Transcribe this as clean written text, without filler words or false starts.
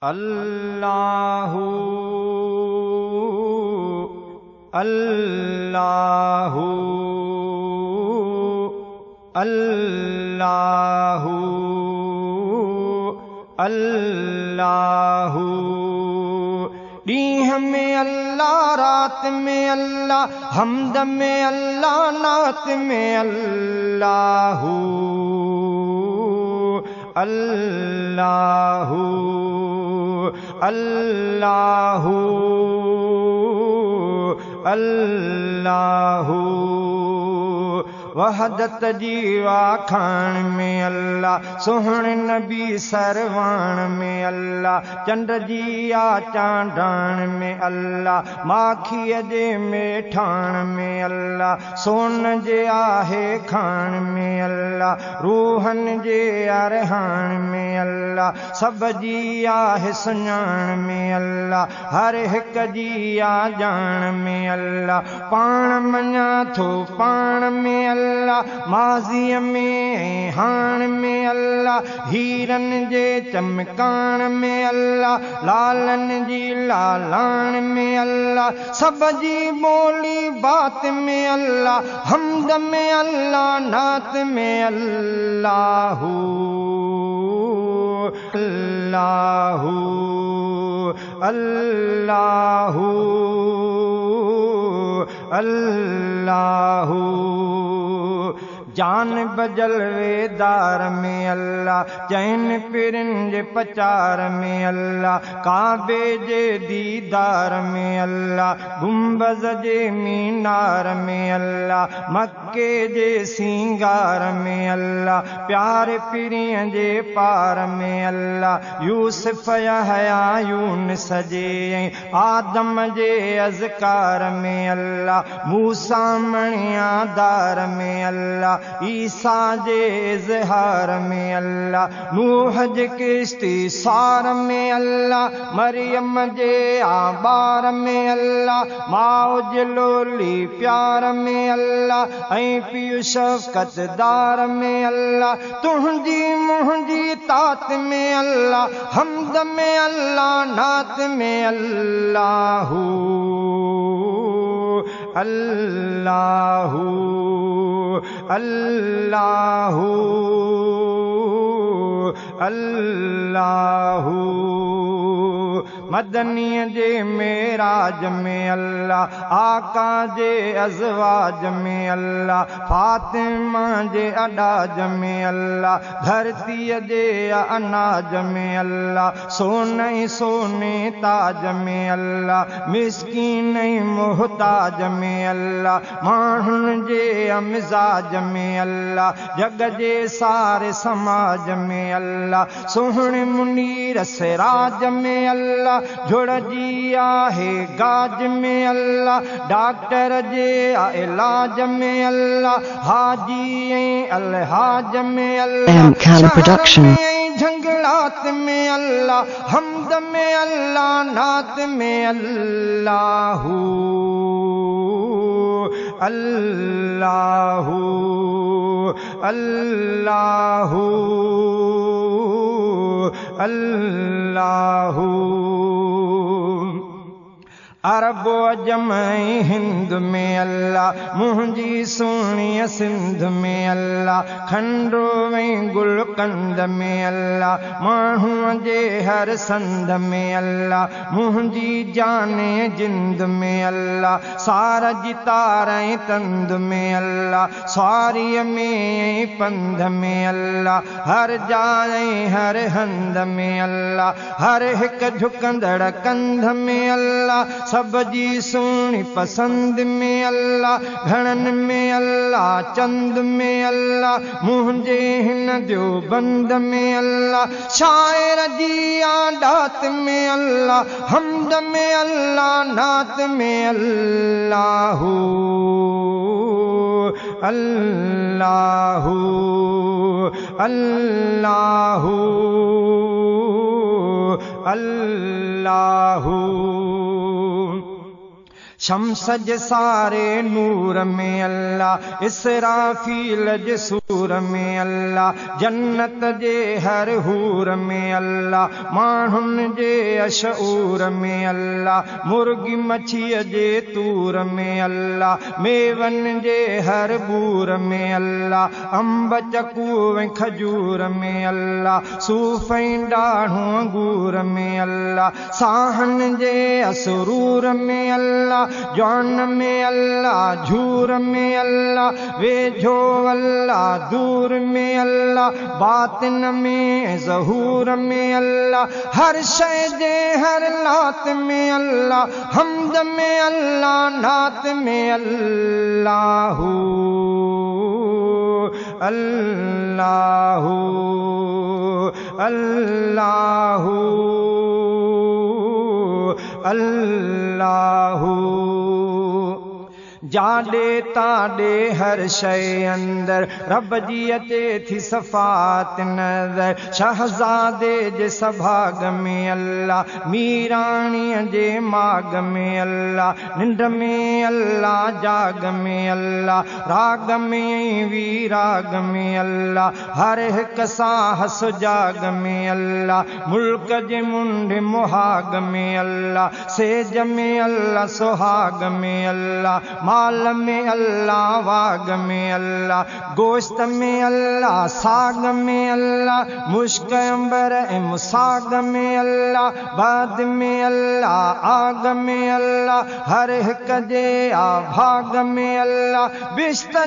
अल्लाहु अल्लाहु अल्लाहु अल्लाहु। डीह में अल्लाह, रात में अल्लाह, हमद में अल्लाह, नात में अल्लाहु अल्लाहु अल्लाहु अल्लाहु। वहदत जी वाखाण में अल्लाह, सोहण नबी सरवाण में अल्लाह, चंड जी चांडाण में अल्लाह, माखीअ जे मेठाण में अल्लाह, सोन जे आहे खाण में अल्लाह, रूहन जे अरहाण में अल्लाह, सब जी आहे सुञाण में अल्लाह, हर हिक जी ॼाण में अल्लाह, पाण मञा थो पाण में अल्लाह, माज़ीअ में हाण में अल्लाह, हीरन जे चमकाण में अल्लाह, लालन जी लालाण में अल्लाह, सब जी बोली बात में अल्लाह, हमद में अल्लाह, नात में अल्लाहु अल्लाहु अल्लाहु अल्लाहु। जान बजल वेदार में अल्लाह, चैन पिरन जे पचार में अल्लाह, काबे जे दीदार में अल्लाह, गुंबज जे मीनार में अल्लाह, मक्के जे सिंगार में अल्लाह, प्यार पिरियं जे पार में अल्लाह, यूसुफ यहया यूनुस जे आदम जे अज़कार में अल्लाह, मूसा मणियादार में अल्लाह, ईसा जे इज़हार में अल्लाह, नूह जे किश्ती सार में अल्लाह, मरियम जे आबार में अल्लाह, माओ जे लोली प्यार में अल्लाह, ऐं पीउ शफ़क़तदार में अल्लाह, तुंहिंजी मुंहिंजी तात में अल्लाह, हमद में अल्लाह, नात में अल्लाहु अल्लाहु अल्लाहु अल्लाहु। मदनीअ जे मेराज में अल्लाह, आका जे अज़वाज में अल्लाह, फातिमा जे अडाज में अल्लाह, धरतीअ जे अनाज में अल्लाह, सोने सोने ताज में अल्लाह, मिस्कीन मुहताज में अल्लाह, माण्हुनि जे मिज़ाज में अल्लाह, जग जे सारे समाज में अल्लाह, सोहणे मुनीर सिराज में अल्लाह, जुड़ जी आहे गाज में अल्लाह, डॉक्टर जे इलाज में अल्लाह, हाजी अलहाज में अल्लाह, झंगलात में अल्लाह, हमद में अल्लाह, नात में अल्लाहु अल्लाहु अल्लाहु अल्लाहु। अरब अजम हिंद में अल्लाह, मुंहिंजी सुहिणी सिंध में अल्लाह, खंडो ऐं गुलकंद में अल्लाह, माण्हूअ जे हर संद में अल्लाह, मुंहिंजी जाने जिंद में अल्लाह, सार जी तार ऐं तंद में अल्लाह, सारीअ में पंध में अल्लाह, हर जाइ हर हंद में अल्लाह, हर हिक झुकंदड़ कंध में अल्लाह, सब जी सुहिणी पसंद में अल्लाह, घणनि में अल्लाह, चंद में अल्लाह, मुंहिंजे हिन जो बंद में अल्लाह, शाइर जी आडात में अल्लाह, हमद में अल्लाह, नात में अल्लाहु अल्लाहु अल्लाहु अल्लाहु। शम्स जे सारे नूर में अल्लाह, इसराफील जे सूर में अल्लाह, जन्नत जे हर हूर में अल्लाह, माण्हुनि जे अशऊर में अल्लाह, मुर्गी मछीअ जे तूर में अल्लाह, मेवन जे हर बूर में अल्लाह, अंब चकू ऐं खजूर में अल्लाह, सूफ़ ऐं ॾाढ़ूं अंगूर में अल्लाह, साहन जे असरूर में अल्लाह, जौन में अल्लाह, झूर में अल्लाह, वेझो अल्लाह, दूर में अल्लाह, बातिन में ज़हूर में अल्लाह, हर शय जे हर लात में अल्लाह, हमद में अल्लाह, नात में अल्लाह, अल्लाह अल्लाह अल्लाह। जाॾे ताॾे हर शइ अंदर रब जी अचे थी सफ़ात नज़र, शहज़ादे जे सभाग में अल्लाह, मीराणीअ जे माग में अल्लाह, निंड में अल्लाह, जाग में अल्लाह, राग में वीराग में अल्लाह, हर हिक साह सुजाग में अल्लाह, मुल्क जे मुंड मुहाग में अल्लाह, सेज में अल्लाह, सुहाग में अल्लाह, माल में अल्लाह, वाग में अल्लाह, गोश्त में अल्लाह, साग में अल्लाह, मुश्क अंबर ऐं मुसाग में अल्लाह, बाद में अल्लाह, आग में अल्लाह, हर हिक जे आ भाग में अल्लाह, बिश्त